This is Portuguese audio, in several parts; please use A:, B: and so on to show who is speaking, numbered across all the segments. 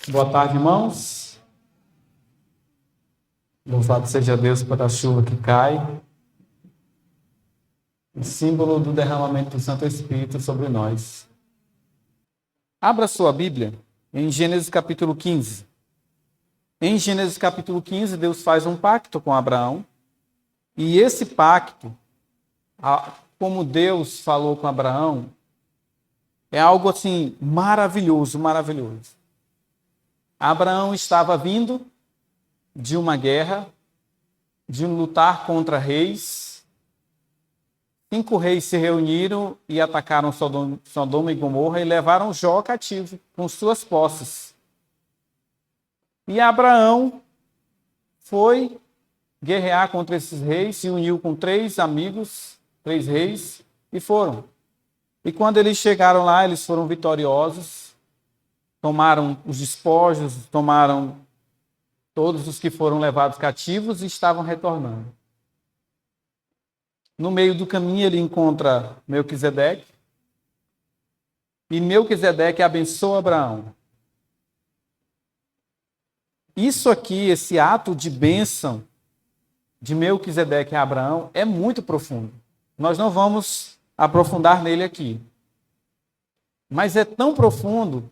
A: Boa tarde, irmãos. Louvado seja Deus pela chuva que cai, em símbolo do derramamento do Santo Espírito sobre nós. Abra sua Bíblia em Gênesis capítulo 15. Em Gênesis capítulo 15, Deus faz um pacto com Abraão, e esse pacto, como Deus falou com Abraão, é algo assim maravilhoso, maravilhoso. Abraão estava vindo de uma guerra, de um lutar contra reis. 5 reis se reuniram e atacaram Sodoma e Gomorra e levaram Jó cativo com suas posses. E Abraão foi guerrear contra esses reis, se uniu com 3 amigos, 3 reis, e foram. E quando eles chegaram lá, eles foram vitoriosos, tomaram os despojos, tomaram todos os que foram levados cativos e estavam retornando. No meio do caminho ele encontra Melquisedeque, e Melquisedeque abençoa Abraão. Isso aqui, esse ato de bênção de Melquisedeque a Abraão é muito profundo. Nós não vamos aprofundar nele aqui. Mas é tão profundo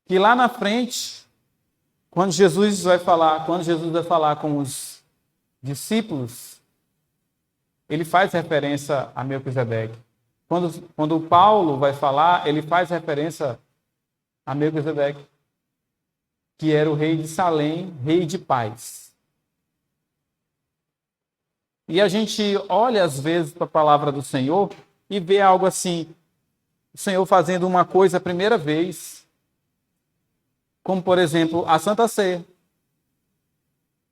A: que lá na frente, quando Jesus vai falar com os discípulos, ele faz referência a Melquisedeque. Quando Paulo vai falar, ele faz referência a Melquisedeque, que era o rei de Salém, rei de paz. E a gente olha às vezes para a palavra do Senhor e vê algo assim, o Senhor fazendo uma coisa a primeira vez, como por exemplo a Santa Ceia.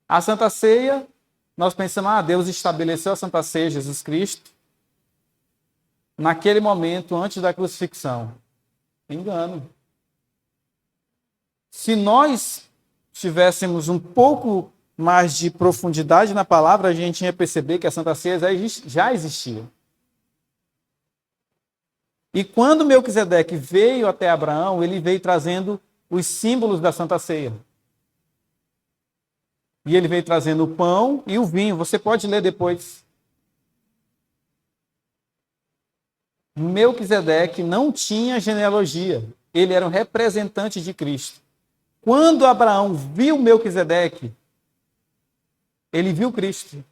A: A Santa Ceia, nós pensamos, Deus estabeleceu a Santa Ceia, Jesus Cristo, naquele momento antes da crucifixão. Engano. Se nós tivéssemos um pouco mais de profundidade na palavra, a gente ia perceber que a Santa Ceia já existia. E quando Melquisedeque veio até Abraão, ele veio trazendo os símbolos da Santa Ceia. E ele veio trazendo o pão e o vinho. Você pode ler depois. Melquisedeque não tinha genealogia. Ele era um representante de Cristo. Quando Abraão viu Melquisedeque, ele viu Cristo.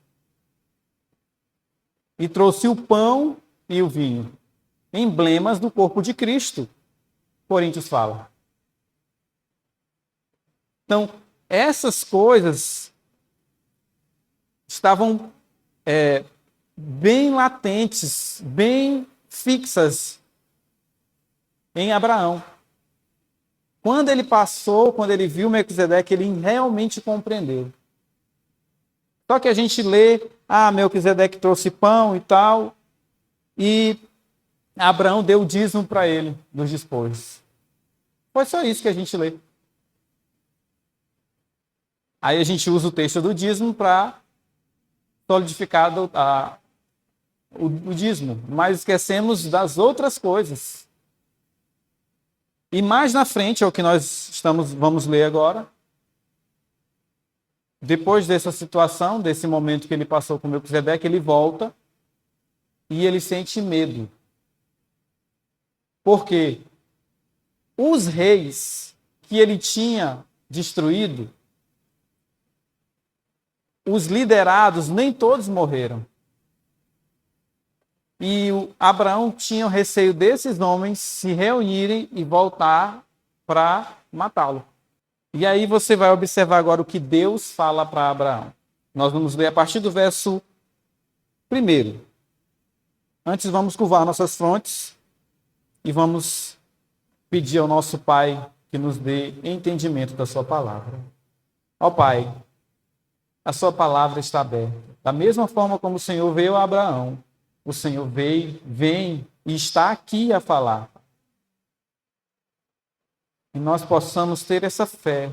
A: E trouxe o pão e o vinho. Emblemas do corpo de Cristo, Coríntios fala. Então, essas coisas estavam bem latentes, bem fixas em Abraão. Quando ele viu Melquisedeque, ele realmente compreendeu. Só que a gente lê, Melquisedeque trouxe pão e tal, e Abraão deu o dízimo para ele, dos despojos. Foi só isso que a gente lê. Aí a gente usa o texto do dízimo para solidificar o dízimo, mas esquecemos das outras coisas. E mais na frente, é o que nós vamos ler agora. Depois dessa situação, desse momento que ele passou com Melquisedeque, ele volta e ele sente medo. Porque os reis que ele tinha destruído, os liderados, nem todos morreram. E Abraão tinha o receio desses homens se reunirem e voltar para matá-lo. E aí você vai observar agora o que Deus fala para Abraão. Nós vamos ler a partir do verso 1. Antes vamos curvar nossas frontes e vamos pedir ao nosso Pai que nos dê entendimento da sua palavra. Ó Pai, a sua palavra está aberta. Da mesma forma como o Senhor veio a Abraão, o Senhor vem e está aqui a falar. E nós possamos ter essa fé,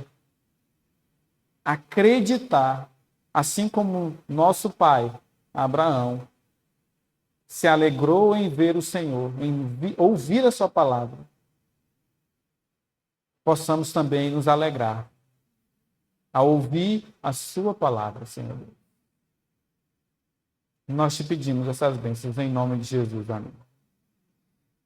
A: acreditar, assim como nosso pai, Abraão, se alegrou em ver o Senhor, em ouvir a sua palavra. possamos também nos alegrar ao ouvir a sua palavra, Senhor. Nós te pedimos essas bênçãos em nome de Jesus. Amém.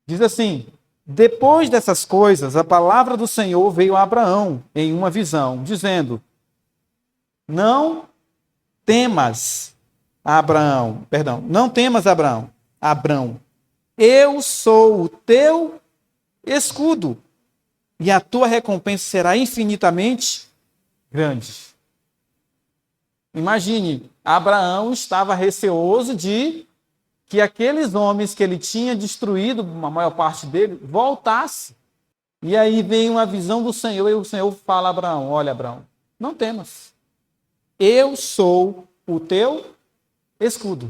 A: Diz assim: depois dessas coisas, a palavra do Senhor veio a Abraão em uma visão, dizendo: não temas, Abraão, Abrão, eu sou o teu escudo, e a tua recompensa será infinitamente grande. Imagine, Abraão estava receoso de que aqueles homens que ele tinha destruído, a maior parte dele, voltasse. E aí vem uma visão do Senhor, e o Senhor fala a Abraão: olha, Abraão, não temas. Eu sou o teu escudo.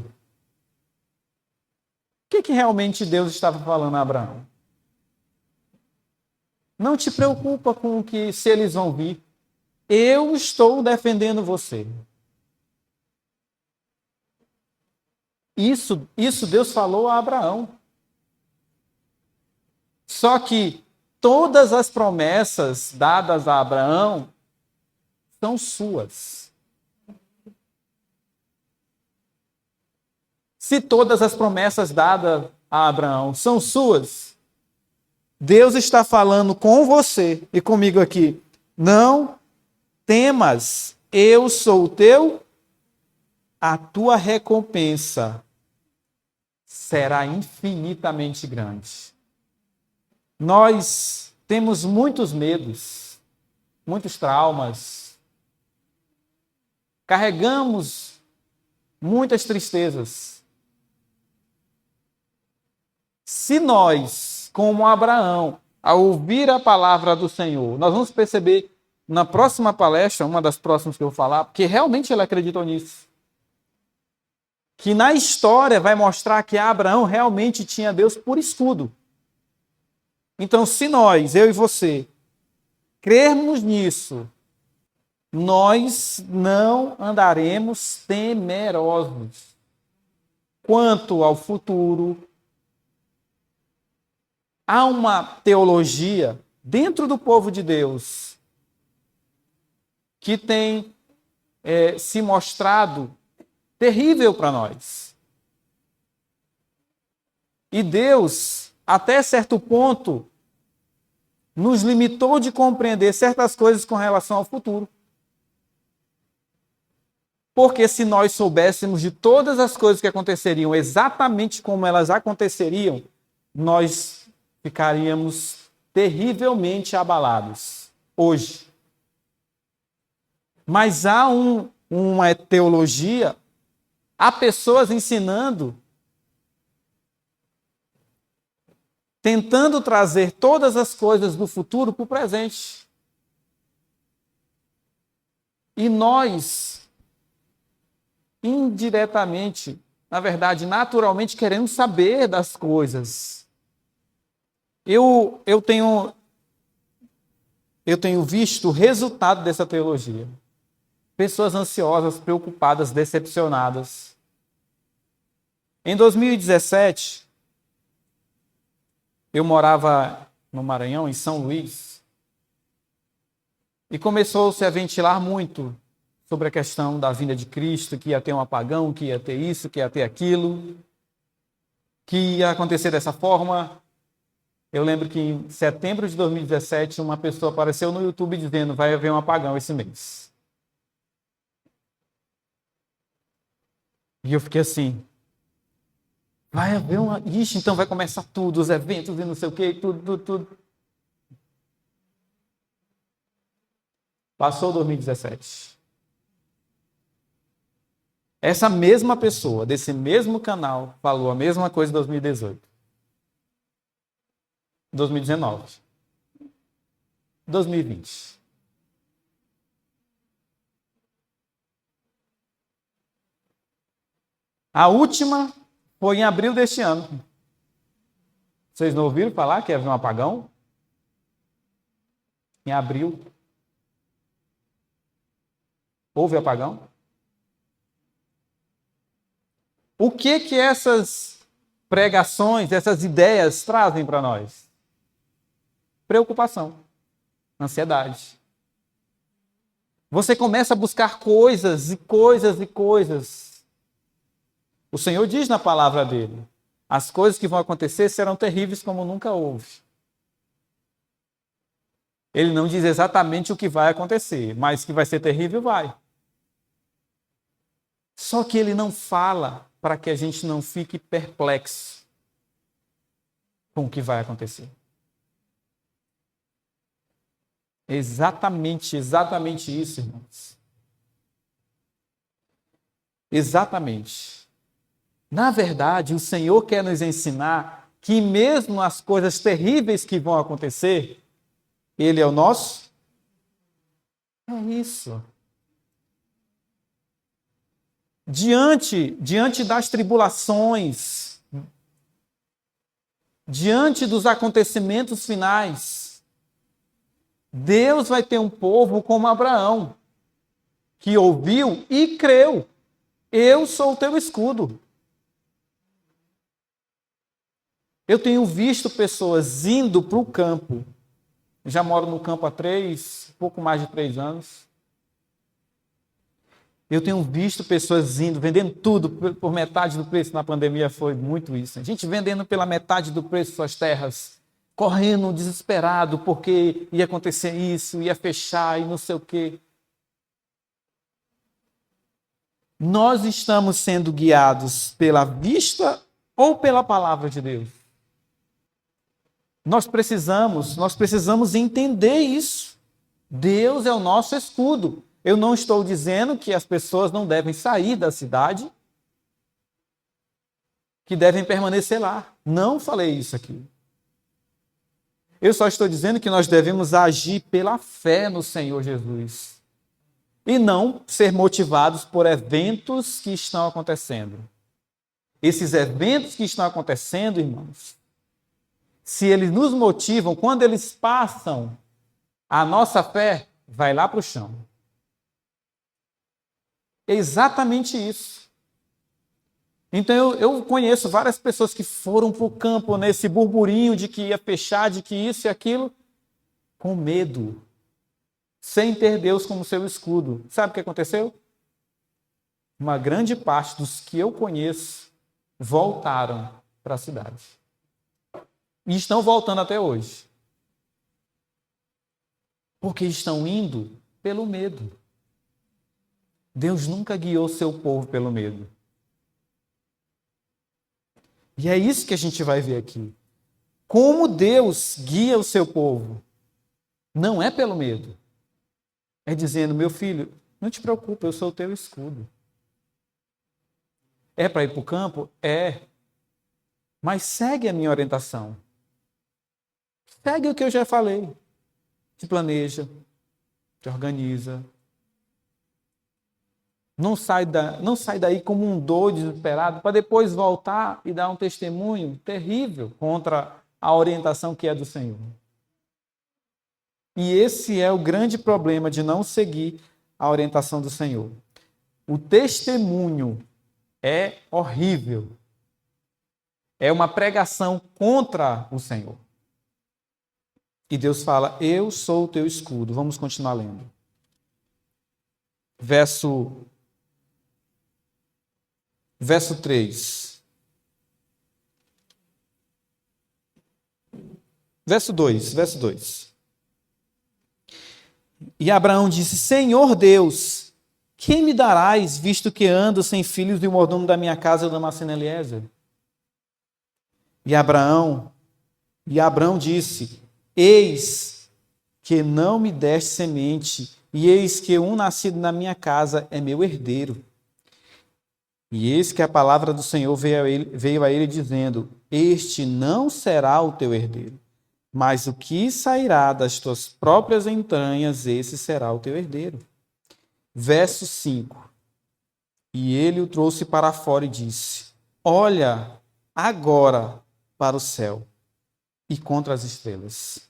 A: O que realmente Deus estava falando a Abraão? Não te preocupa com o que, se eles vão vir. Eu estou defendendo você. Isso Deus falou a Abraão. Só que todas as promessas dadas a Abraão são suas. Se todas as promessas dadas a Abraão são suas, Deus está falando com você e comigo aqui: não temas, eu sou o teu, a tua recompensa será infinitamente grande. Nós temos muitos medos, muitos traumas, carregamos muitas tristezas. Se nós, como Abraão, ao ouvir a palavra do Senhor, nós vamos perceber na próxima palestra, uma das próximas que eu vou falar, porque realmente ele acreditou nisso, que na história vai mostrar que Abraão realmente tinha Deus por escudo. Então, se nós, eu e você, crermos nisso, nós não andaremos temerosos quanto ao futuro. Há uma teologia dentro do povo de Deus que tem se mostrado terrível para nós. E Deus, até certo ponto, nos limitou de compreender certas coisas com relação ao futuro. Porque se nós soubéssemos de todas as coisas que aconteceriam exatamente como elas aconteceriam, nós ficaríamos terrivelmente abalados hoje. Mas há uma teologia, há pessoas ensinando, tentando trazer todas as coisas do futuro para o presente. E nós, indiretamente, na verdade, naturalmente, queremos saber das coisas. Eu tenho visto o resultado dessa teologia. Pessoas ansiosas, preocupadas, decepcionadas. Em 2017, eu morava no Maranhão, em São Luís, e começou-se a ventilar muito sobre a questão da vinda de Cristo, que ia ter um apagão, que ia ter isso, que ia ter aquilo, que ia acontecer dessa forma. Eu lembro que em setembro de 2017, uma pessoa apareceu no YouTube dizendo: vai haver um apagão esse mês. E eu fiquei assim: vai haver uma... Ixi, então vai começar tudo, os eventos e não sei o quê, tudo. Passou 2017. Essa mesma pessoa, desse mesmo canal, falou a mesma coisa em 2018. 2019. 2020. A última foi em abril deste ano. Vocês não ouviram falar que ia haver um apagão? Em abril. Houve apagão? O que essas pregações, essas ideias trazem para nós? Preocupação. Ansiedade. Você começa a buscar coisas e coisas e coisas. O Senhor diz na palavra dele: as coisas que vão acontecer serão terríveis como nunca houve. Ele não diz exatamente o que vai acontecer, mas que vai ser terrível, vai. Só que ele não fala para que a gente não fique perplexo com o que vai acontecer. Exatamente isso, irmãos. Exatamente. Na verdade, o Senhor quer nos ensinar que mesmo as coisas terríveis que vão acontecer, Ele é o nosso. É isso. Diante das tribulações, diante dos acontecimentos finais, Deus vai ter um povo como Abraão, que ouviu e creu. Eu sou o teu escudo. Eu tenho visto pessoas indo para o campo. Já moro no campo há pouco mais de 3 anos. Eu tenho visto pessoas indo, vendendo tudo por metade do preço. Na pandemia foi muito isso. A gente vendendo pela metade do preço suas terras, correndo desesperado porque ia acontecer isso, ia fechar e não sei o quê. Nós estamos sendo guiados pela vista ou pela palavra de Deus? Nós precisamos entender isso. Deus é o nosso escudo. Eu não estou dizendo que as pessoas não devem sair da cidade, que devem permanecer lá. Não falei isso aqui. Eu só estou dizendo que nós devemos agir pela fé no Senhor Jesus e não ser motivados por eventos que estão acontecendo. Esses eventos que estão acontecendo, irmãos, se eles nos motivam, quando eles passam, a nossa fé vai lá para o chão. É exatamente isso. Então eu conheço várias pessoas que foram para o campo nesse burburinho de que ia fechar, de que isso e aquilo, com medo, sem ter Deus como seu escudo. Sabe o que aconteceu? Uma grande parte dos que eu conheço voltaram para a cidade. E estão voltando até hoje. Porque estão indo pelo medo. Deus nunca guiou seu povo pelo medo. E é isso que a gente vai ver aqui. Como Deus guia o seu povo. Não é pelo medo. É dizendo: meu filho, não te preocupe, eu sou o teu escudo. É para ir para o campo? É. Mas segue a minha orientação. Segue o que eu já falei. Te planeja, te organiza. Não sai daí como um doido desesperado para depois voltar e dar um testemunho terrível contra a orientação que é do Senhor. E esse é o grande problema de não seguir a orientação do Senhor. O testemunho é horrível. É uma pregação contra o Senhor. E Deus fala: eu sou o teu escudo. Vamos continuar lendo. Verso 3. Verso 2. E Abraão disse: Senhor Deus, quem me darás, visto que ando sem filhos e o mordomo da minha casa é o Damasceno Eliezer? E Abraão disse: eis que não me deste semente, e eis que um nascido na minha casa é meu herdeiro. E eis que a palavra do Senhor veio a ele dizendo: este não será o teu herdeiro, mas o que sairá das tuas próprias entranhas, esse será o teu herdeiro. Verso 5. E ele o trouxe para fora e disse: olha agora para o céu e contra as estrelas.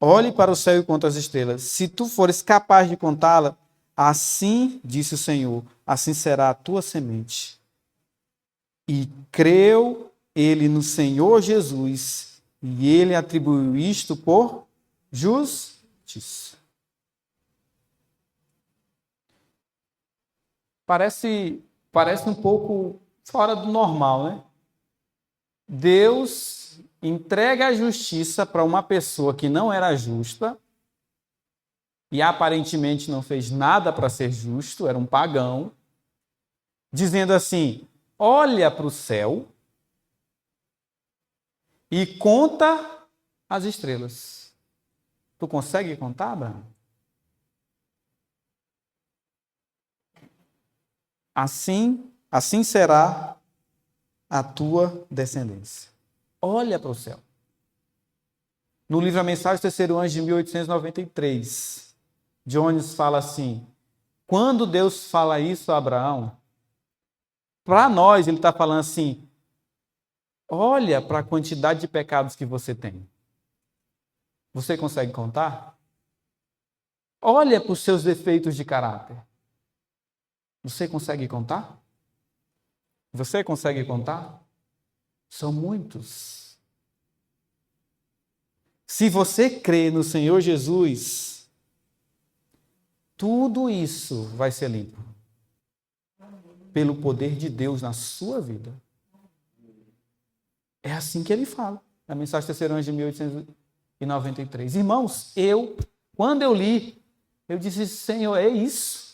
A: Olhe para o céu e contra as estrelas. Se tu fores capaz de contá-la, assim disse o Senhor, assim será a tua semente. E creu ele no Senhor Jesus, e ele atribuiu isto por justiça. justiça. Parece um pouco fora do normal, né? Deus entrega a justiça para uma pessoa que não era justa e aparentemente não fez nada para ser justo, era um pagão, dizendo assim: olha para o céu e conta as estrelas. Tu consegue contar, Abraão? Assim será a tua descendência. Olha para o céu. No livro A Mensagem do Terceiro Anjo, de 1893, Jones fala assim: quando Deus fala isso a Abraão, para nós ele está falando assim: olha para a quantidade de pecados que você tem. Você consegue contar? Olha para os seus defeitos de caráter. Você consegue contar? Você consegue contar? São muitos. Se você crê no Senhor Jesus, tudo isso vai ser limpo. Pelo poder de Deus na sua vida. É assim que ele fala. Na Mensagem do Terceiro Anjo de 1893. Irmãos, quando eu li, eu disse: Senhor, é isso?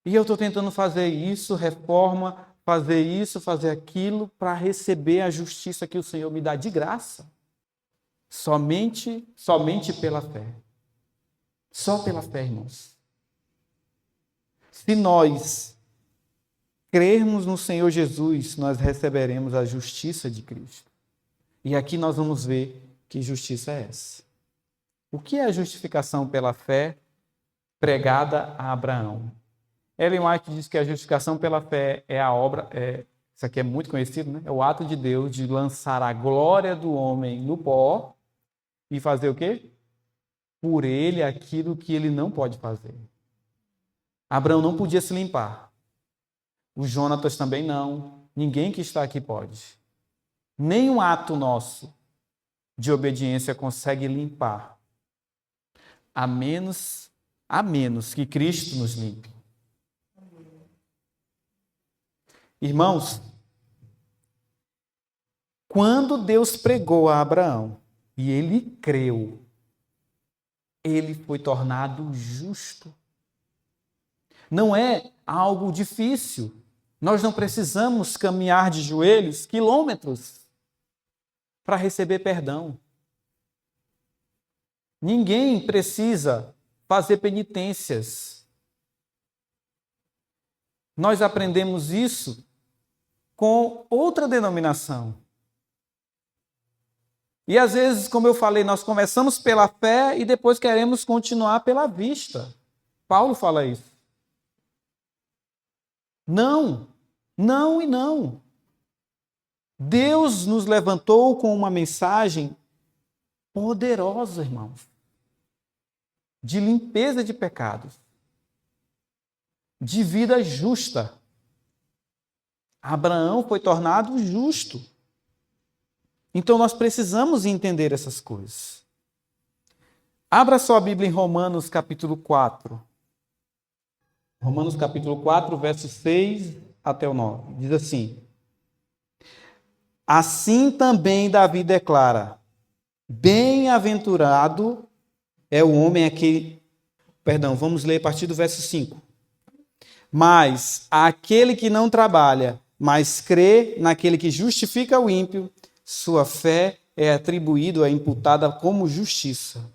A: E eu estou tentando fazer isso, reforma, fazer isso, fazer aquilo, para receber a justiça que o Senhor me dá de graça. Somente pela fé. Só pela fé, irmãos. Se nós crermos no Senhor Jesus, nós receberemos a justiça de Cristo. E aqui nós vamos ver que justiça é essa. O que é a justificação pela fé pregada a Abraão? Ellen White diz que a justificação pela fé é a obra, isso aqui é muito conhecido, né? É o ato de Deus de lançar a glória do homem no pó e fazer o quê? Por ele aquilo que ele não pode fazer. Abraão não podia se limpar. O Jonatas também não. Ninguém que está aqui pode. Nenhum ato nosso de obediência consegue limpar. A menos que Cristo nos limpe. Irmãos, quando Deus pregou a Abraão e ele creu, ele foi tornado justo. Não é algo difícil. Nós não precisamos caminhar de joelhos quilômetros para receber perdão. Ninguém precisa fazer penitências. Nós aprendemos isso com outra denominação. E às vezes, como eu falei, nós começamos pela fé e depois queremos continuar pela vista. Paulo fala isso. Não, não e não. Deus nos levantou com uma mensagem poderosa, irmãos, de limpeza de pecados, de vida justa. Abraão foi tornado justo. Então nós precisamos entender essas coisas. Abra sua Bíblia em Romanos capítulo 4. Romanos capítulo 4, versos 6 até o 9. Diz assim: assim também Davi declara: bem-aventurado é o homem a que... vamos ler a partir do verso 5. Mas aquele que não trabalha, mas crê naquele que justifica o ímpio, sua fé é atribuída, é imputada como justiça.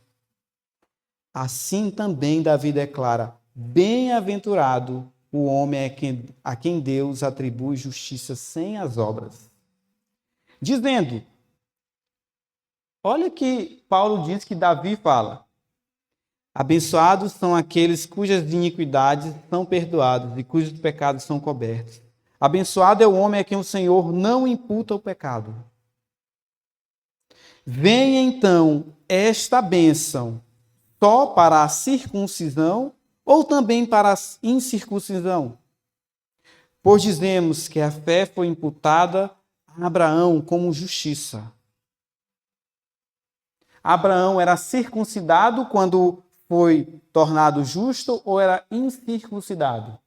A: Assim também Davi declara: bem-aventurado o homem a quem Deus atribui justiça sem as obras. Dizendo, olha que Paulo diz que Davi fala: abençoados são aqueles cujas iniquidades são perdoadas e cujos pecados são cobertos. Abençoado é o homem a quem o Senhor não imputa o pecado. Venha então esta bênção só para a circuncisão ou também para a incircuncisão? Pois dizemos que a fé foi imputada a Abraão como justiça. Abraão era circuncidado quando foi tornado justo ou era incircuncidado?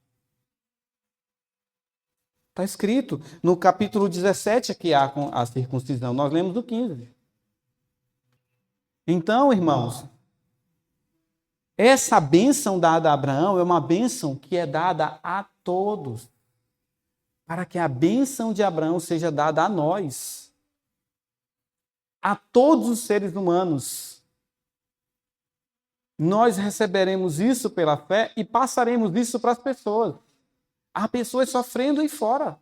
A: Está escrito no capítulo 17 que há a circuncisão. Nós lemos do 15. Então, irmãos, essa bênção dada a Abraão é uma bênção que é dada a todos. Para que a bênção de Abraão seja dada a nós. A todos os seres humanos. Nós receberemos isso pela fé e passaremos isso para as pessoas. Há pessoas sofrendo aí fora.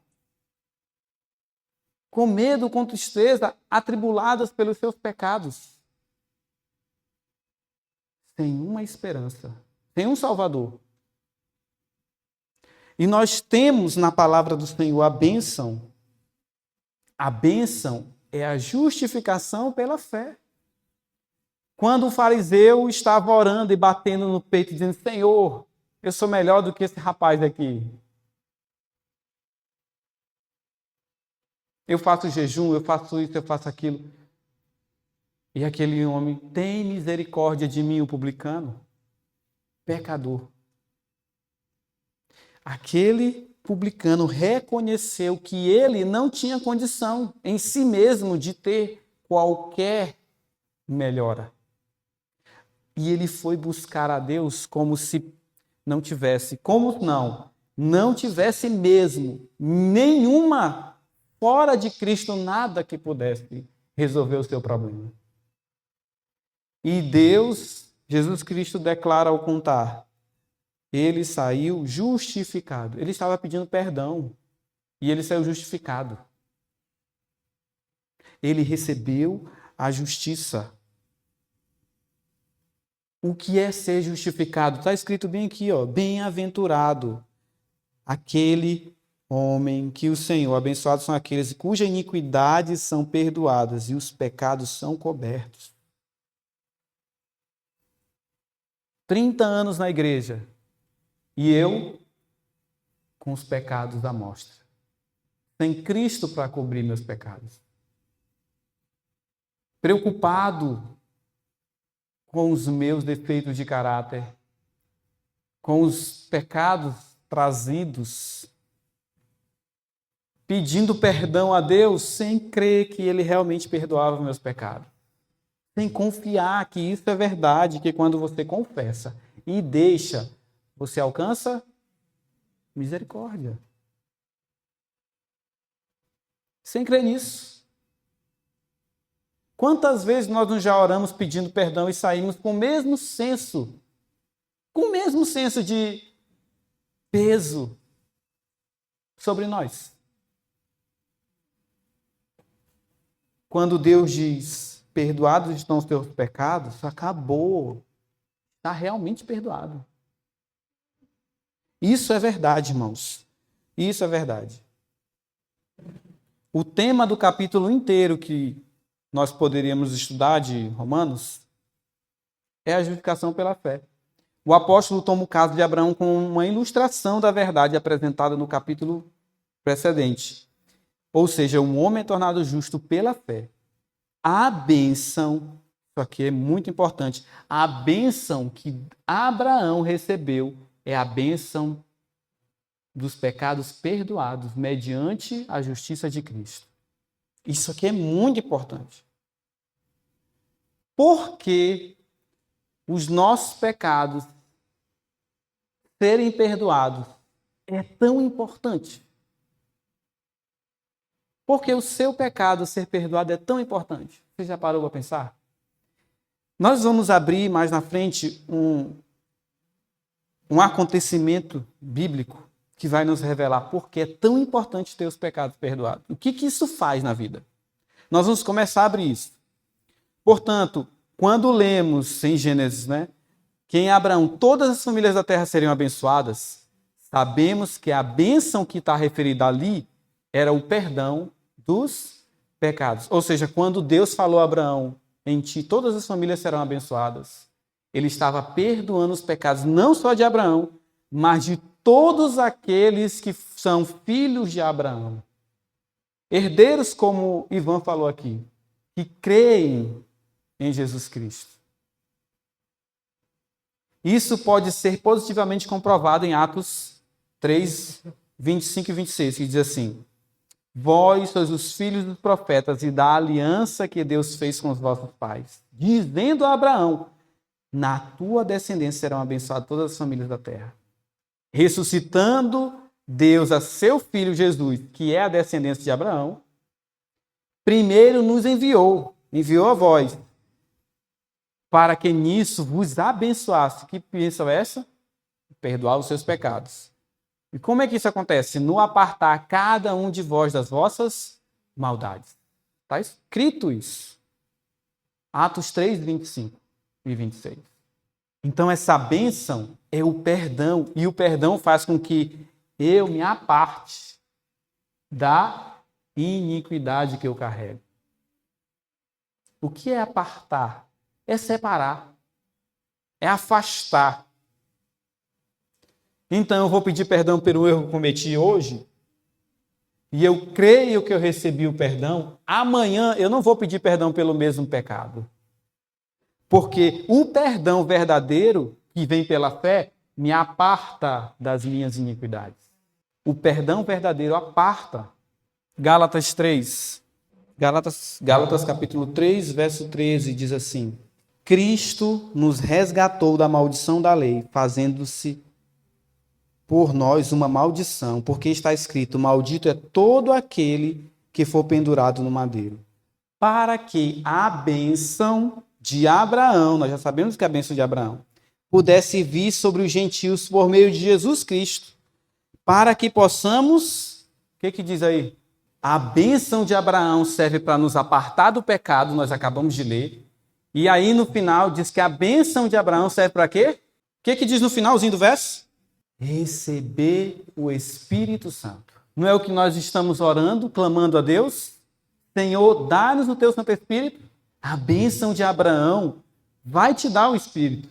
A: Com medo, com tristeza, atribuladas pelos seus pecados. Sem uma esperança, sem um Salvador. E nós temos na palavra do Senhor a bênção. A bênção é a justificação pela fé. Quando o fariseu estava orando e batendo no peito, dizendo: Senhor, eu sou melhor do que esse rapaz aqui. Eu faço jejum, eu faço isso, eu faço aquilo. E aquele homem: tem misericórdia de mim, o publicano, pecador. Aquele publicano reconheceu que ele não tinha condição em si mesmo de ter qualquer melhora. E ele foi buscar a Deus como se não tivesse, não tivesse mesmo nenhuma, fora de Cristo, nada que pudesse resolver o seu problema. E Deus, Jesus Cristo, declara ao contar: ele saiu justificado. Ele estava pedindo perdão e ele saiu justificado. Ele recebeu a justiça. O que é ser justificado? Está escrito bem aqui, ó. Bem-aventurado aquele homem que o Senhor, abençoados são aqueles cujas iniquidades são perdoadas e os pecados são cobertos. 30 anos na igreja e eu com os pecados à mostra. Sem Cristo para cobrir meus pecados. Preocupado com os meus defeitos de caráter, com os pecados trazidos, pedindo perdão a Deus sem crer que Ele realmente perdoava meus pecados. Sem confiar que isso é verdade, que quando você confessa e deixa, você alcança misericórdia. Sem crer nisso. Quantas vezes nós não já oramos pedindo perdão e saímos com o mesmo senso de peso sobre nós? Quando Deus diz: perdoados estão os teus pecados, acabou. Está realmente perdoado. Isso é verdade, irmãos. Isso é verdade. O tema do capítulo inteiro que nós poderíamos estudar de Romanos é a justificação pela fé. O apóstolo toma o caso de Abraão como uma ilustração da verdade apresentada no capítulo precedente. Ou seja, um homem é tornado justo pela fé. A bênção, isso aqui é muito importante, a bênção que Abraão recebeu é a bênção dos pecados perdoados mediante a justiça de Cristo. Isso aqui é muito importante. Porque os nossos pecados serem perdoados é tão importante? Porque o seu pecado ser perdoado é tão importante? Você já parou para pensar? Nós vamos abrir mais na frente um acontecimento bíblico que vai nos revelar por que é tão importante ter os pecados perdoados. O que isso faz na vida? Nós vamos começar a abrir isso. Portanto, quando lemos em Gênesis, que em Abraão todas as famílias da terra seriam abençoadas, sabemos que a bênção que está referida ali era o perdão dos pecados. Ou seja, quando Deus falou a Abraão: em ti todas as famílias serão abençoadas, ele estava perdoando os pecados não só de Abraão, mas de todos aqueles que são filhos de Abraão. Herdeiros, como Ivan falou aqui, que creem em Jesus Cristo. Isso pode ser positivamente comprovado em Atos 3, 25 e 26, que diz assim: vós sois os filhos dos profetas e da aliança que Deus fez com os vossos pais, dizendo a Abraão: na tua descendência serão abençoadas todas as famílias da terra. Ressuscitando Deus a seu filho Jesus, que é a descendência de Abraão, primeiro nos enviou a vós, para que nisso vos abençoasse. Que bênção é essa? Perdoar os seus pecados. E como é que isso acontece? No apartar cada um de vós das vossas maldades. Está escrito isso. Atos 3, 25 e 26. Então essa bênção é o perdão. E o perdão faz com que eu me aparte da iniquidade que eu carrego. O que é apartar? É separar. É afastar. Então eu vou pedir perdão pelo erro que cometi hoje, e eu creio que eu recebi o perdão. Amanhã eu não vou pedir perdão pelo mesmo pecado. Porque o perdão verdadeiro, que vem pela fé, me aparta das minhas iniquidades. O perdão verdadeiro aparta. Gálatas capítulo 3, verso 13, diz assim: Cristo nos resgatou da maldição da lei, fazendo-se por nós uma maldição, porque está escrito: maldito é todo aquele que for pendurado no madeiro. Para que a bênção de Abraão, nós já sabemos que é a bênção de Abraão, pudesse vir sobre os gentios por meio de Jesus Cristo, para que possamos... O que diz aí? A bênção de Abraão serve para nos apartar do pecado, nós acabamos de ler. E aí no final diz que a bênção de Abraão serve para quê? O que diz no finalzinho do verso? Receber o Espírito Santo. Não é o que nós estamos orando, clamando a Deus? Senhor, dá-nos o teu Santo Espírito. A bênção de Abraão vai te dar o Espírito.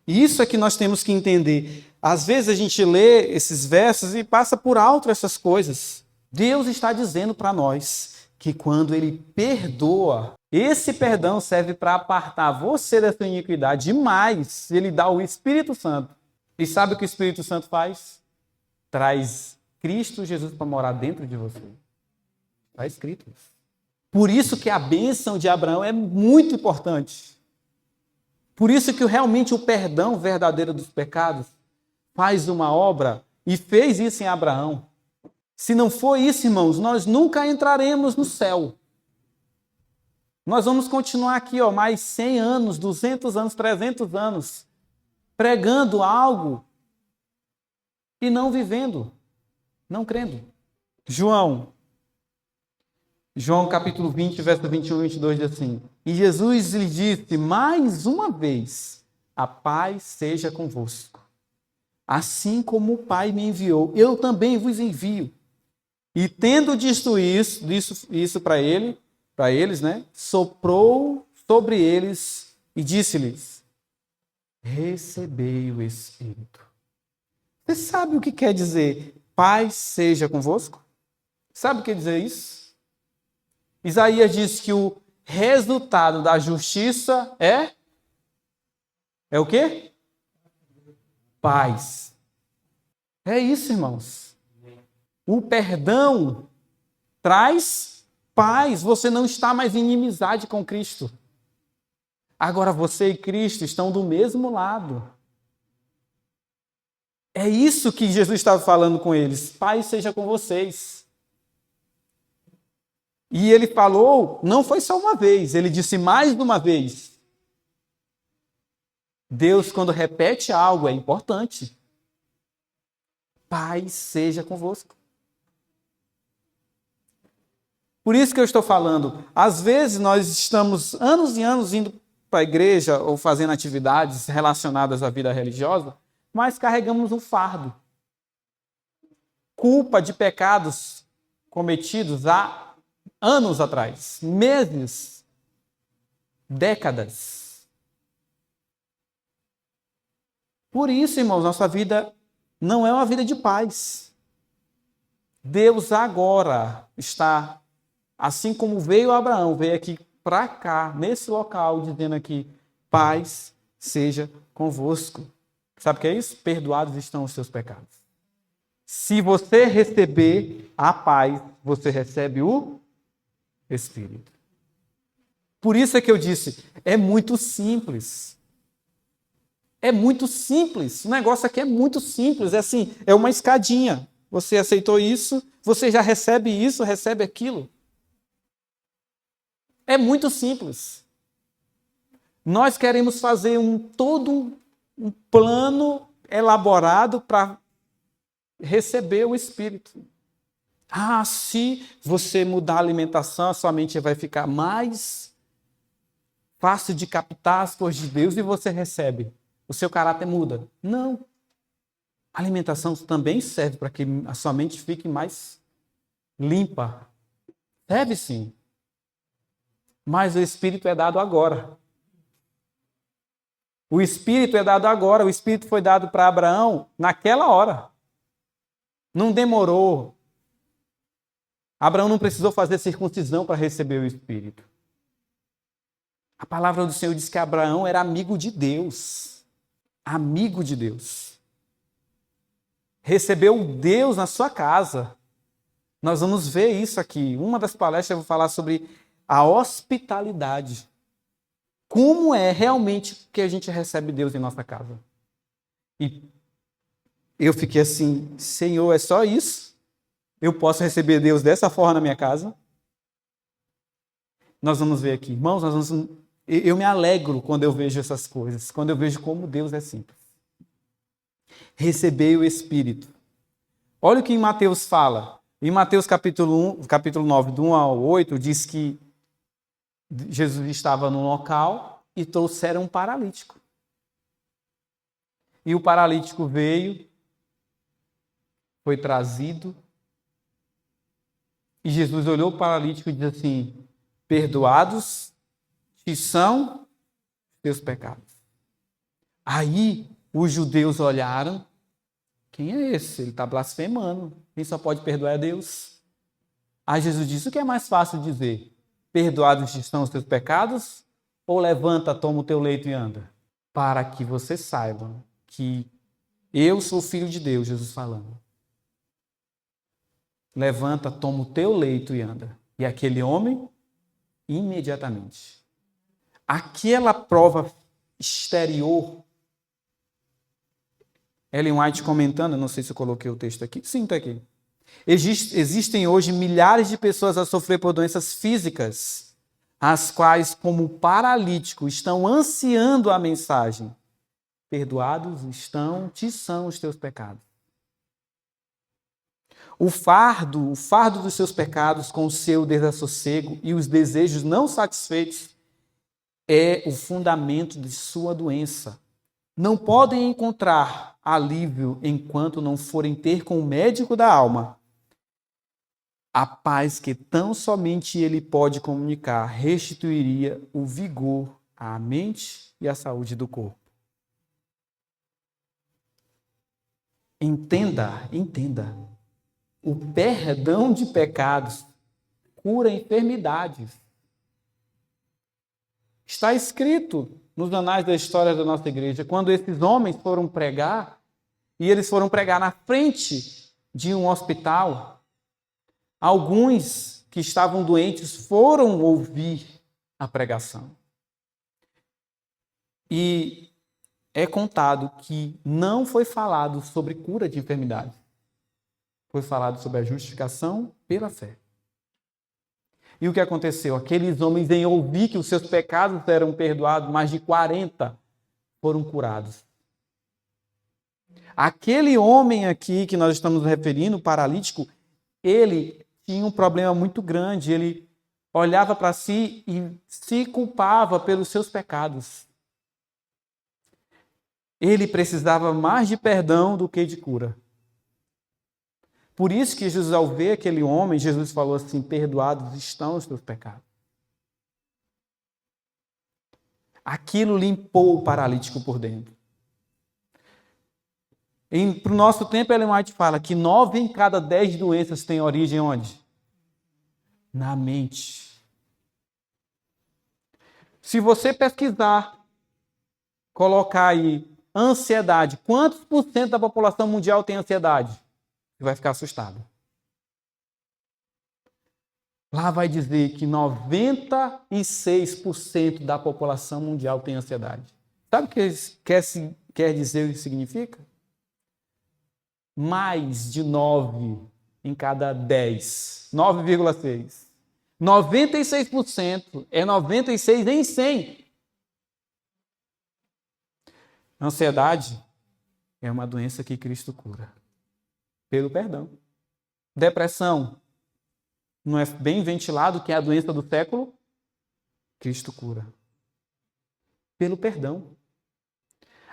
A: E isso é que nós temos que entender. Às vezes a gente lê esses versos e passa por alto essas coisas. Deus está dizendo para nós que quando Ele perdoa, esse perdão serve para apartar você dessa iniquidade. E mais, Ele dá o Espírito Santo. E sabe o que o Espírito Santo faz? Traz Cristo Jesus para morar dentro de você. Está escrito isso. Por isso que a bênção de Abraão é muito importante. Por isso que realmente o perdão verdadeiro dos pecados faz uma obra, e fez isso em Abraão. Se não for isso, irmãos, nós nunca entraremos no céu. Nós vamos continuar aqui, mais 100 anos, 200 anos, 300 anos, pregando algo e não vivendo, não crendo. João capítulo 20, verso 21 e 22 diz assim: E Jesus lhe disse mais uma vez: a paz seja convosco. Assim como o Pai me enviou, eu também vos envio. E tendo dito isso para eles, soprou sobre eles e disse-lhes: recebei o Espírito. Você sabe o que quer dizer paz seja convosco? Sabe o que quer dizer isso? Isaías diz que o resultado da justiça é o quê? Paz. É isso, irmãos. O perdão traz paz. Você não está mais em inimizade com Cristo. Agora você e Cristo estão do mesmo lado. É isso que Jesus estava falando com eles. Paz seja com vocês. E ele falou, não foi só uma vez, ele disse mais de uma vez. Deus, quando repete algo, é importante. Paz seja convosco. Por isso que eu estou falando, às vezes nós estamos anos e anos indo para a igreja ou fazendo atividades relacionadas à vida religiosa, mas carregamos um fardo. Culpa de pecados cometidos há anos atrás, meses, décadas. Por isso, irmãos, nossa vida não é uma vida de paz. Deus agora está, assim como veio Abraão, veio aqui para cá, nesse local, dizendo aqui, paz seja convosco. Sabe o que é isso? Perdoados estão os seus pecados. Se você receber a paz, você recebe o Espírito. Por isso é que eu disse, é muito simples. É muito simples. O negócio aqui é muito simples. É assim, é uma escadinha. Você aceitou isso, você já recebe isso, recebe aquilo. É muito simples. Nós queremos fazer todo um plano elaborado para receber o Espírito. Ah, se você mudar a alimentação, a sua mente vai ficar mais fácil de captar as coisas de Deus e você recebe. O seu caráter muda. Não. A alimentação também serve para que a sua mente fique mais limpa. Serve sim. Mas o Espírito é dado agora. O Espírito é dado agora. O Espírito foi dado para Abraão naquela hora. Não demorou. Abraão não precisou fazer circuncisão para receber o Espírito. A palavra do Senhor diz que Abraão era amigo de Deus. Amigo de Deus. Recebeu Deus na sua casa. Nós vamos ver isso aqui. Uma das palestras eu vou falar sobre a hospitalidade. Como é realmente que a gente recebe Deus em nossa casa? E eu fiquei assim, Senhor, é só isso? Eu posso receber Deus dessa forma na minha casa? Nós vamos ver aqui. Irmãos, eu me alegro quando eu vejo essas coisas, quando eu vejo como Deus é simples. Receber o Espírito. Olha o que em Mateus fala. Em Mateus capítulo 9, do 1 ao 8, diz que Jesus estava num local e trouxeram um paralítico. E o paralítico veio, foi trazido, e Jesus olhou o paralítico e disse assim, perdoados te são teus pecados. Aí os judeus olharam, quem é esse? Ele está blasfemando. Quem só pode perdoar é Deus. Aí Jesus disse, o que é mais fácil dizer? Perdoados estão os teus pecados? Ou levanta, toma o teu leito e anda? Para que vocês saibam que eu sou filho de Deus, Jesus falando. Levanta, toma o teu leito e anda. E aquele homem, imediatamente. Aquela prova exterior, Ellen White comentando, não sei se eu coloquei o texto aqui. Sim, está aqui. Existem hoje milhares de pessoas a sofrer por doenças físicas, as quais, como paralítico, estão ansiando a mensagem. Perdoados te são os teus pecados. O fardo dos seus pecados com o seu desassossego e os desejos não satisfeitos é o fundamento de sua doença. Não podem encontrar alívio enquanto não forem ter com o médico da alma a paz que tão somente ele pode comunicar restituiria o vigor à mente e à saúde do corpo. Entenda. O perdão de pecados cura enfermidades. Está escrito nos anais da história da nossa igreja, quando esses homens foram pregar, e eles foram pregar na frente de um hospital, alguns que estavam doentes foram ouvir a pregação. E é contado que não foi falado sobre cura de enfermidades. Foi falado sobre a justificação pela fé. E o que aconteceu? Aqueles homens, em ouvir que os seus pecados eram perdoados, mais de 40 foram curados. Aquele homem aqui que nós estamos referindo, o paralítico, ele tinha um problema muito grande. Ele olhava para si e se culpava pelos seus pecados. Ele precisava mais de perdão do que de cura. Por isso que Jesus, ao ver aquele homem, Jesus falou assim, perdoados estão os teus pecados. Aquilo limpou o paralítico por dentro. Para o nosso tempo, Ellen White fala que 9 em cada 10 doenças têm origem onde? Na mente. Se você pesquisar, colocar aí ansiedade, quantos por cento da população mundial tem ansiedade? Você vai ficar assustado. Lá vai dizer que 96% da população mundial tem ansiedade. Sabe o que quer dizer o que significa? Mais de 9 em cada 10. 9,6. 96% é 96 em 100. Ansiedade é uma doença que Cristo cura. Pelo perdão. Depressão não é bem ventilado que é a doença do século? Cristo cura. Pelo perdão.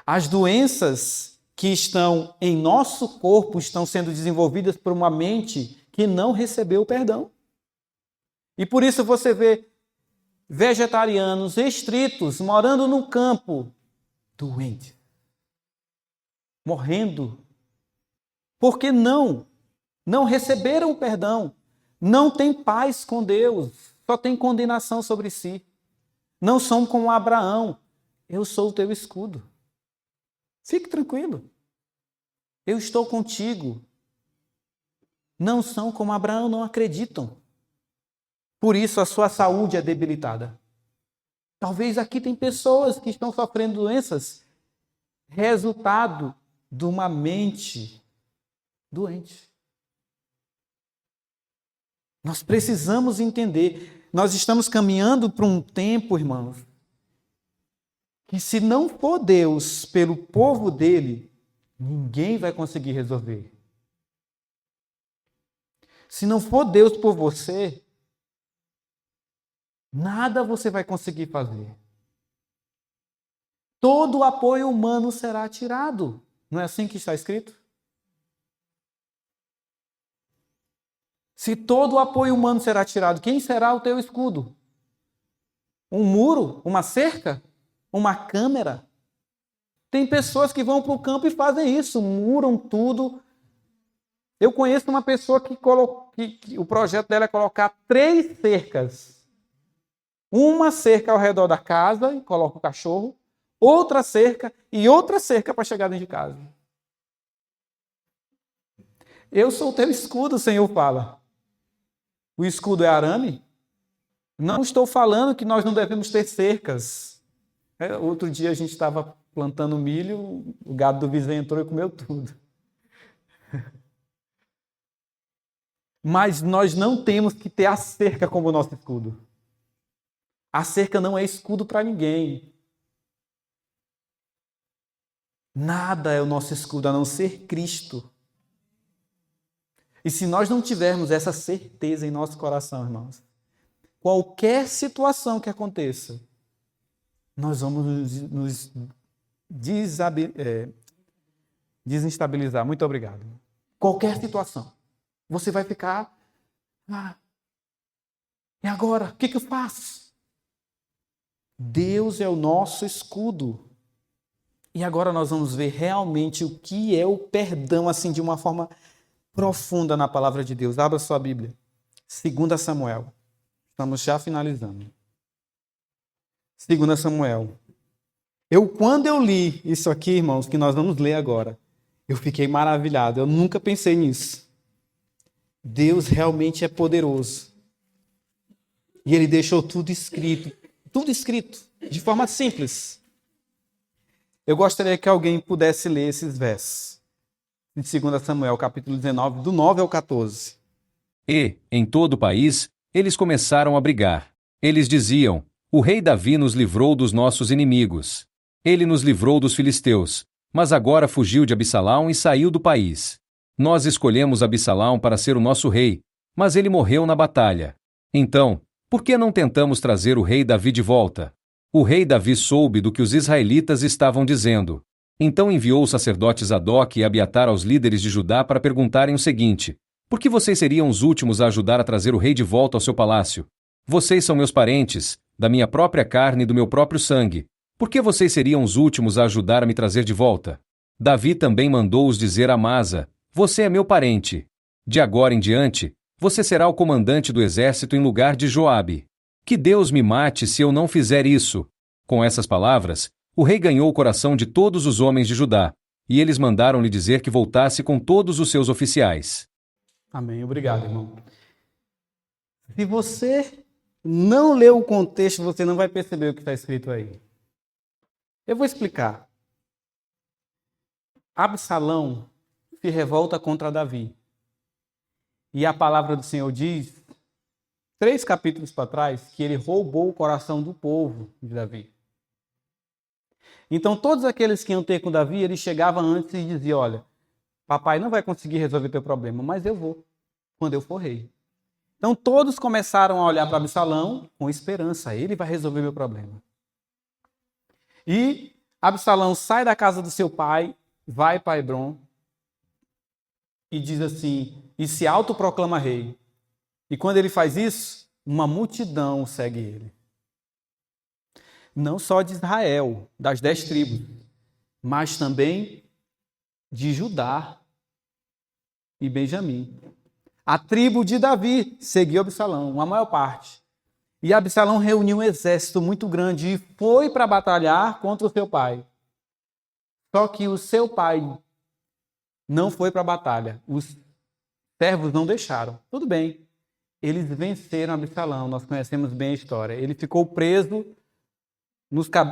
A: As doenças que estão em nosso corpo estão sendo desenvolvidas por uma mente que não recebeu o perdão. E por isso você vê vegetarianos restritos, morando no campo, doentes, morrendo, porque não receberam o perdão, não têm paz com Deus, só tem condenação sobre si. Não são como Abraão, eu sou o teu escudo. Fique tranquilo. Eu estou contigo. Não são como Abraão, não acreditam. Por isso a sua saúde é debilitada. Talvez aqui tem pessoas que estão sofrendo doenças, resultado de uma mente doente. Nós precisamos entender. Nós estamos caminhando para um tempo, irmãos, que se não for Deus pelo povo dele, ninguém vai conseguir resolver. Se não for Deus por você, nada você vai conseguir fazer. Todo o apoio humano será tirado. Não é assim que está escrito? Se todo o apoio humano será tirado, quem será o teu escudo? Um muro? Uma cerca? Uma câmera? Tem pessoas que vão para o campo e fazem isso, muram tudo. Eu conheço uma pessoa que o projeto dela é colocar 3 cercas. Uma cerca ao redor da casa, e coloca o cachorro, outra cerca e outra cerca para chegar dentro de casa. Eu sou o teu escudo, o Senhor fala. O escudo é arame? Não estou falando que nós não devemos ter cercas. Outro dia a gente estava plantando milho, o gado do vizinho entrou e comeu tudo. Mas nós não temos que ter a cerca como nosso escudo. A cerca não é escudo para ninguém. Nada é o nosso escudo a não ser Cristo. E se nós não tivermos essa certeza em nosso coração, irmãos, qualquer situação que aconteça, nós vamos nos desestabilizar. Muito obrigado. Qualquer situação. Você vai ficar... e agora? O que eu faço? Deus é o nosso escudo. E agora nós vamos ver realmente o que é o perdão, assim, de uma forma profunda na palavra de Deus. Abra sua Bíblia. 2 Samuel. Estamos já finalizando. 2 Samuel. Quando eu li isso aqui, irmãos, que nós vamos ler agora, eu fiquei maravilhado. Eu nunca pensei nisso. Deus realmente é poderoso. E Ele deixou tudo escrito, de forma simples. Eu gostaria que alguém pudesse ler esses versos. De 2 Samuel, capítulo 19, do 9 ao 14.
B: E, em todo o país, eles começaram a brigar. Eles diziam: o rei Davi nos livrou dos nossos inimigos. Ele nos livrou dos filisteus, mas agora fugiu de Absalão e saiu do país. Nós escolhemos Absalão para ser o nosso rei, mas ele morreu na batalha. Então, por que não tentamos trazer o rei Davi de volta? O rei Davi soube do que os israelitas estavam dizendo. Então enviou o sacerdote Zadok e Abiatar aos líderes de Judá para perguntarem o seguinte: por que vocês seriam os últimos a ajudar a trazer o rei de volta ao seu palácio? Vocês são meus parentes, da minha própria carne e do meu próprio sangue. Por que vocês seriam os últimos a ajudar a me trazer de volta? Davi também mandou-os dizer a Amasa: você é meu parente. De agora em diante, você será o comandante do exército em lugar de Joabe. Que Deus me mate se eu não fizer isso. Com essas palavras, o rei ganhou o coração de todos os homens de Judá, e eles mandaram-lhe dizer que voltasse com todos os seus oficiais.
A: Amém. Obrigado, irmão. Se você não leu o contexto, você não vai perceber o que está escrito aí. Eu vou explicar. Absalão se revolta contra Davi. E a palavra do Senhor diz, 3 capítulos para trás, que ele roubou o coração do povo de Davi. Então, todos aqueles que iam ter com Davi, ele chegava antes e dizia, olha, papai não vai conseguir resolver teu problema, mas eu vou, quando eu for rei. Então, todos começaram a olhar para Absalão com esperança, ele vai resolver meu problema. E Absalão sai da casa do seu pai, vai para Hebrom e diz assim, e se autoproclama rei. E quando ele faz isso, uma multidão segue ele. Não só de Israel, das 10 tribos, mas também de Judá e Benjamim. A tribo de Davi seguiu Absalão, a maior parte. E Absalão reuniu um exército muito grande e foi para batalhar contra o seu pai. Só que o seu pai não foi para a batalha. Os servos não deixaram. Tudo bem. Eles venceram Absalão, nós conhecemos bem a história. Ele ficou preso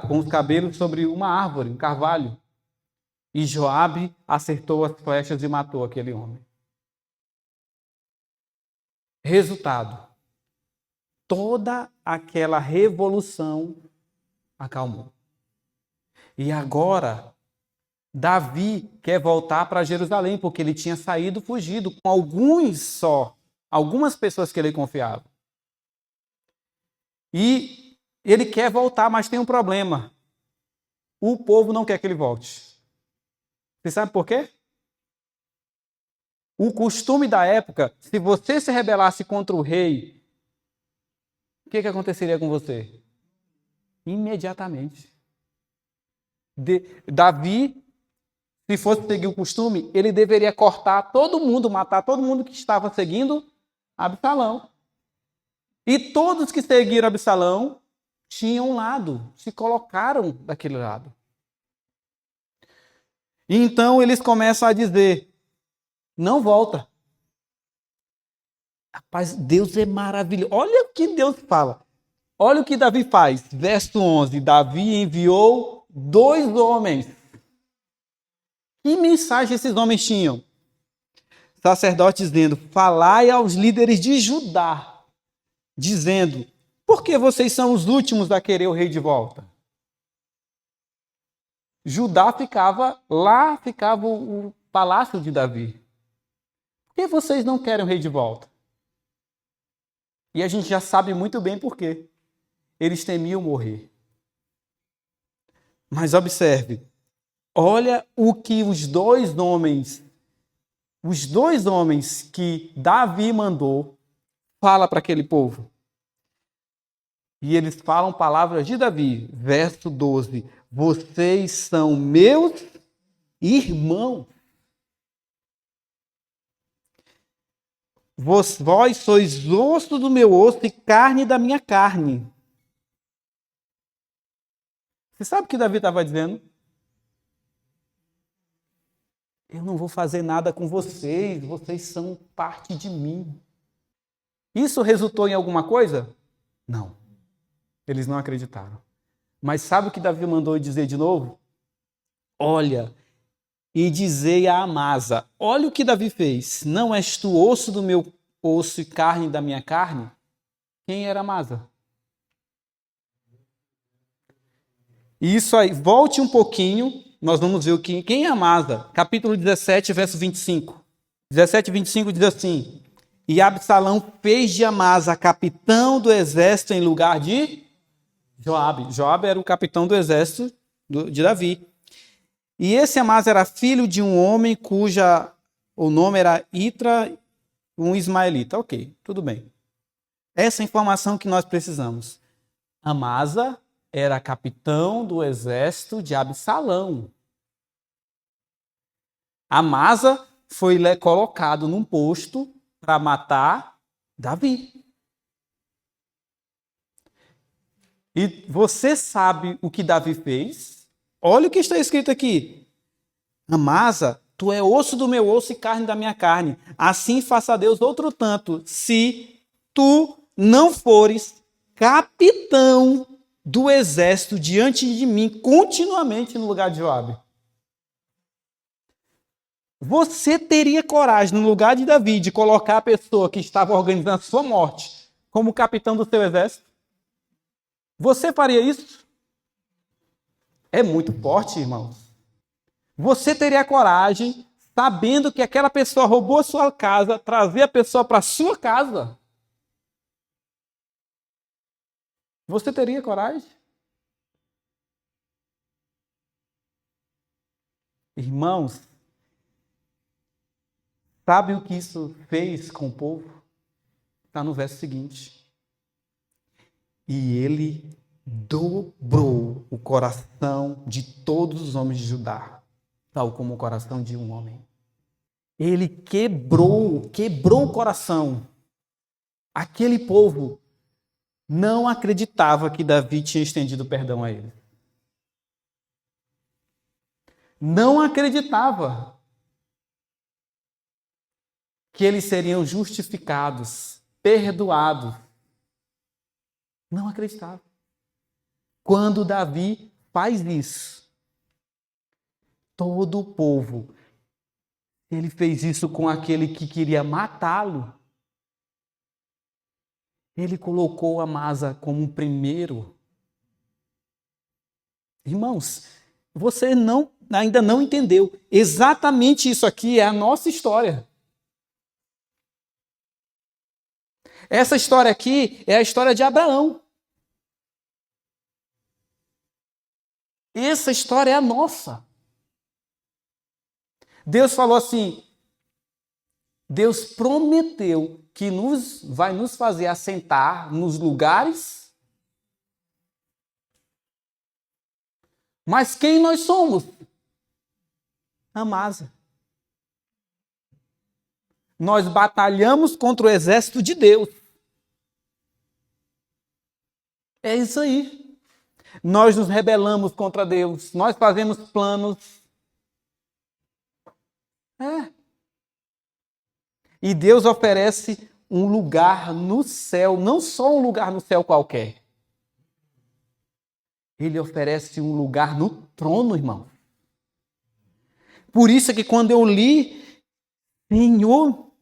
A: com os cabelos sobre uma árvore, um carvalho. E Joabe acertou as flechas e matou aquele homem. Resultado: toda aquela revolução acalmou. E agora, Davi quer voltar para Jerusalém, porque ele tinha saído fugido com algumas pessoas que ele confiava. E ele quer voltar, mas tem um problema. O povo não quer que ele volte. Você sabe por quê? O costume da época, se você se rebelasse contra o rei, o que aconteceria com você? Imediatamente. Davi, se fosse seguir o costume, ele deveria cortar todo mundo, matar todo mundo que estava seguindo Absalão. E todos que seguiram Absalão tinham um lado, se colocaram daquele lado. E então eles começam a dizer, não volta. Rapaz, Deus é maravilhoso. Olha o que Deus fala. Olha o que Davi faz. Verso 11. Davi enviou 2 homens. Que mensagem esses homens tinham? Sacerdotes dizendo, falai aos líderes de Judá, dizendo, por que vocês são os últimos a querer o rei de volta? Judá ficava o palácio de Davi. Por que vocês não querem o rei de volta? E a gente já sabe muito bem por quê. Eles temiam morrer. Mas observe, olha o que os dois homens que Davi mandou, fala para aquele povo. E eles falam palavras de Davi, verso 12. Vocês são meus irmãos. Vós sois osso do meu osso e carne da minha carne. Você sabe o que Davi estava dizendo? Eu não vou fazer nada com vocês, vocês são parte de mim. Isso resultou em alguma coisa? Não. Eles não acreditaram. Mas sabe o que Davi mandou dizer de novo? Olha, e dizei a Amasa, olha o que Davi fez. Não és tu osso do meu osso e carne da minha carne? Quem era Amasa? Isso aí, volte um pouquinho, nós vamos ver quem é Amasa. Capítulo 17, verso 25. 17 e 25 diz assim, e Absalão fez de Amasa capitão do exército em lugar de Joabe. Joabe era o capitão do exército de Davi. E esse Amasa era filho de um homem o nome era Itra, um ismaelita. Ok, tudo bem. Essa é a informação que nós precisamos. Amasa era capitão do exército de Absalão. Amasa foi colocado num posto para matar Davi. E você sabe o que Davi fez? Olha o que está escrito aqui. Amasa, tu é osso do meu osso e carne da minha carne. Assim faça a Deus outro tanto, se tu não fores capitão do exército diante de mim continuamente no lugar de Joabe. Você teria coragem, no lugar de Davi, de colocar a pessoa que estava organizando a sua morte como capitão do seu exército? Você faria isso? É muito forte, irmãos. Você teria coragem, sabendo que aquela pessoa roubou a sua casa, trazer a pessoa para a sua casa? Você teria coragem? Irmãos, sabe o que isso fez com o povo? Está no verso seguinte. E ele dobrou o coração de todos os homens de Judá, tal como o coração de um homem. Ele quebrou o coração. Aquele povo não acreditava que Davi tinha estendido perdão a ele. Não acreditava que eles seriam justificados, perdoados. Não acreditava. Quando Davi faz isso, todo o povo, ele fez isso com aquele que queria matá-lo. Ele colocou Amasa como o primeiro. Irmãos, você ainda não entendeu. Exatamente isso aqui é a nossa história. Essa história aqui é a história de Abraão. Essa história é a nossa. Deus falou assim, Deus prometeu que vai nos fazer assentar nos lugares. Mas quem nós somos? Amasa. Nós batalhamos contra o exército de Deus. É isso aí. Nós nos rebelamos contra Deus. Nós fazemos planos. E Deus oferece um lugar no céu, não só um lugar no céu qualquer. Ele oferece um lugar no trono, irmão. Por isso é que quando eu li, Senhor,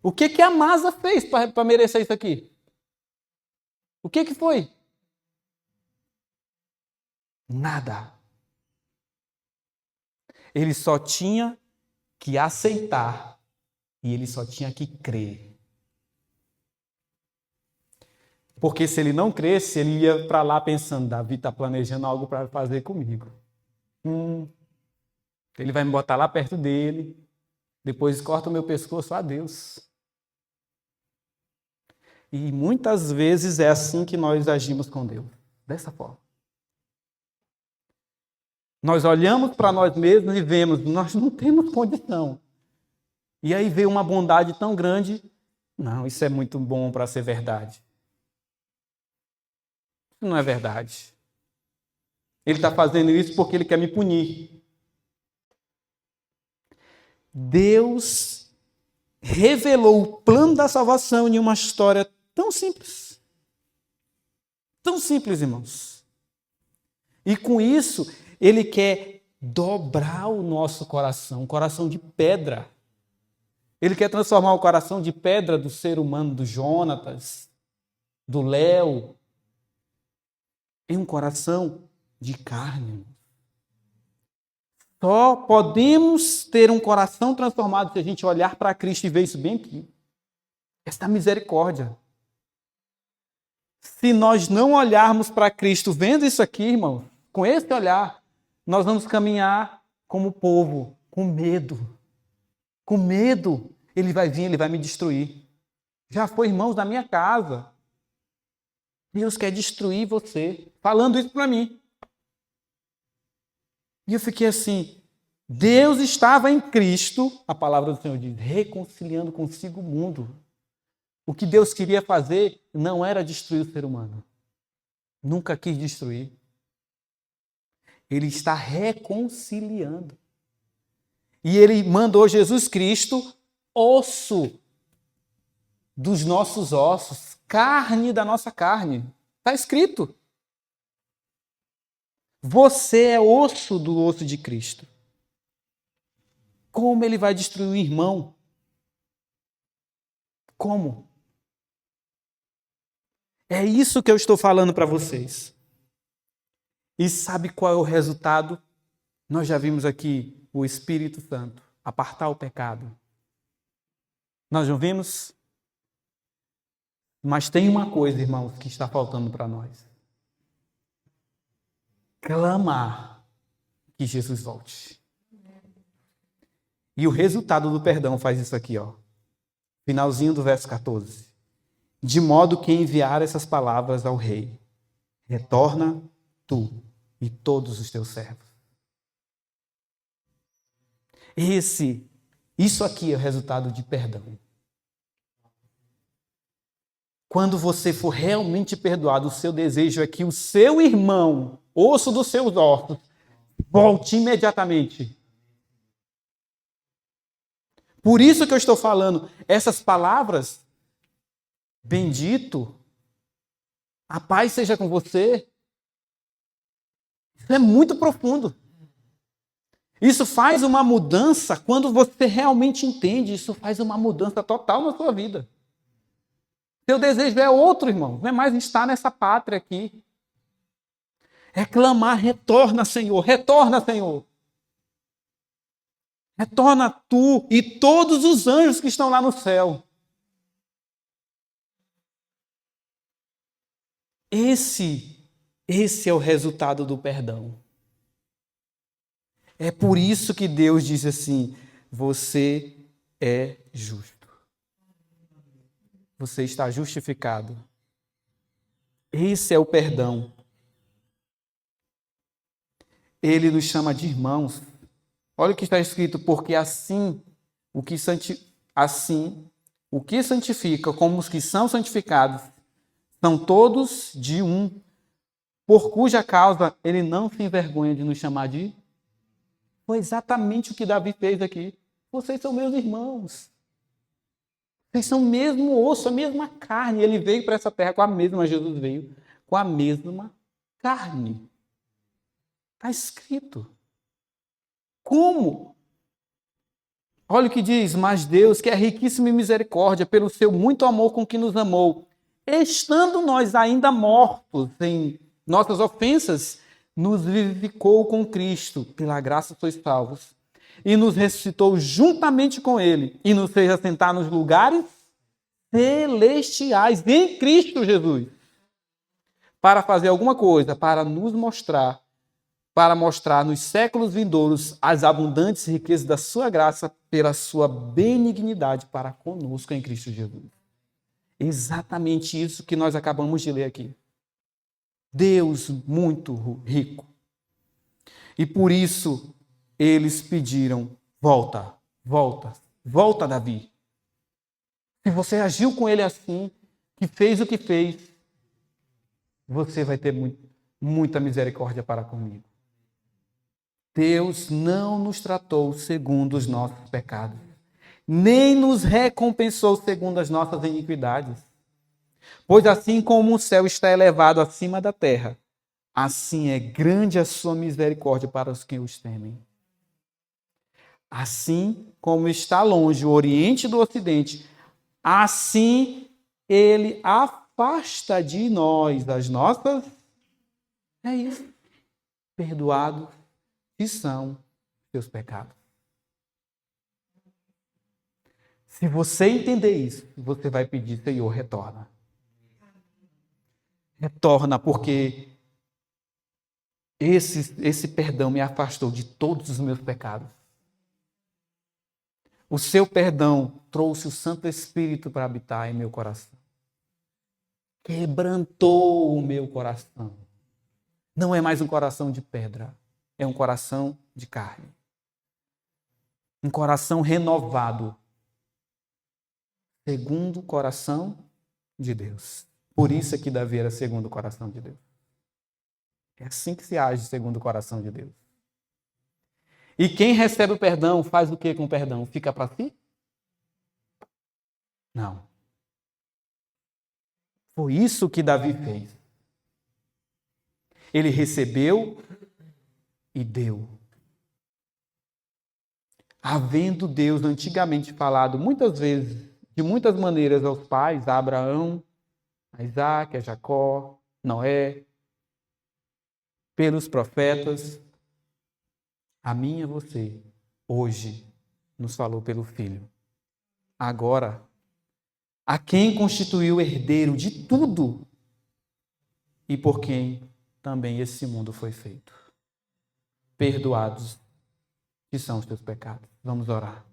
A: o que a Amasa fez para merecer isso aqui? O que foi? Nada. Ele só tinha que aceitar e ele só tinha que crer. Porque se ele não cresce, ele ia para lá pensando, Davi está planejando algo para fazer comigo. Ele vai me botar lá perto dele, depois corta o meu pescoço, adeus. E muitas vezes é assim que nós agimos com Deus, dessa forma. Nós olhamos para nós mesmos e vemos, nós não temos condição. E aí veio uma bondade tão grande, não, isso é muito bom para ser verdade. Isso não é verdade. Ele está fazendo isso porque ele quer me punir. Deus revelou o plano da salvação em uma história tão simples. Tão simples, irmãos. E com isso, ele quer dobrar o nosso coração, um coração de pedra. Ele quer transformar o coração de pedra do ser humano, do Jonatas, do Léo, em um coração de carne. Só podemos ter um coração transformado se a gente olhar para Cristo e ver isso bem aqui. Esta misericórdia. Se nós não olharmos para Cristo vendo isso aqui, irmão, com esse olhar, nós vamos caminhar como povo, com medo. Com medo. Ele vai vir, ele vai me destruir. Já foi, irmãos, da minha casa. Deus quer destruir você. Falando isso para mim. E eu fiquei assim, Deus estava em Cristo, a palavra do Senhor diz, reconciliando consigo o mundo. O que Deus queria fazer não era destruir o ser humano. Nunca quis destruir. Ele está reconciliando. E ele mandou Jesus Cristo, osso dos nossos ossos, carne da nossa carne. Está escrito. Você é osso do osso de Cristo. Como ele vai destruir o irmão? Como? É isso que eu estou falando para vocês. E sabe qual é o resultado? Nós já vimos aqui o Espírito Santo apartar o pecado. Nós não vimos? Mas tem uma coisa, irmãos, que está faltando para nós. Clamar que Jesus volte. E o resultado do perdão faz isso aqui, ó. Finalzinho do verso 14. De modo que enviar essas palavras ao rei. Retorna tu e todos os teus servos. Isso aqui é o resultado de perdão. Quando você for realmente perdoado, o seu desejo é que o seu irmão, osso dos seus ossos, volte imediatamente. Por isso que eu estou falando, essas palavras, bendito, a paz seja com você, isso é muito profundo. Isso faz uma mudança quando você realmente entende, isso faz uma mudança total na sua vida. Seu desejo é outro, irmão, não é mais estar nessa pátria aqui. É clamar, retorna, Senhor, retorna, Senhor. Retorna tu e todos os anjos que estão lá no céu. Esse é o resultado do perdão. É por isso que Deus diz assim: você é justo. Você está justificado. Esse é o perdão. Ele nos chama de irmãos. Olha o que está escrito, porque assim o que santifica como os que são santificados são todos de um, por cuja causa ele não se envergonha de nos chamar de. Foi exatamente o que Davi fez aqui. Vocês são meus irmãos. Vocês são o mesmo osso, a mesma carne. Ele veio para essa terra com a mesma, Jesus veio com a mesma carne. Está escrito. Como? Olha o que diz, mas Deus, que é riquíssimo em misericórdia, pelo seu muito amor com que nos amou, estando nós ainda mortos em nossas ofensas, nos vivificou com Cristo, pela graça sois salvos, e nos ressuscitou juntamente com Ele, e nos fez assentar nos lugares celestiais, em Cristo Jesus, para fazer alguma coisa, para mostrar nos séculos vindouros as abundantes riquezas da sua graça pela sua benignidade para conosco em Cristo Jesus. Exatamente isso que nós acabamos de ler aqui. Deus muito rico. E por isso eles pediram, volta, Davi. Se você agiu com ele assim, que fez o que fez, você vai ter muita misericórdia para comigo. Deus não nos tratou segundo os nossos pecados, nem nos recompensou segundo as nossas iniquidades. Pois assim como o céu está elevado acima da terra, assim é grande a sua misericórdia para os que os temem. Assim como está longe o Oriente do Ocidente, assim ele afasta de nós as nossas, perdoados que são seus pecados. Se você entender isso, você vai pedir, Senhor, retorna. Retorna, porque esse perdão me afastou de todos os meus pecados. O seu perdão trouxe o Santo Espírito para habitar em meu coração. Quebrantou o meu coração. Não é mais um coração de pedra, é um coração de carne. Um coração renovado. segundo o coração de Deus. Por isso é que Davi era segundo o coração de Deus. É assim que se age segundo o coração de Deus. E quem recebe o perdão faz o que com o perdão? Fica para si? Não. Foi isso que Davi fez. Ele recebeu e deu. Havendo Deus antigamente falado muitas vezes, de muitas maneiras aos pais, a Abraão, a Isaac, a Jacó, Noé, pelos profetas, a mim e a você, hoje, nos falou pelo Filho. Agora, a quem constituiu herdeiro de tudo e por quem também esse mundo foi feito. Perdoados que são os teus pecados. Vamos orar.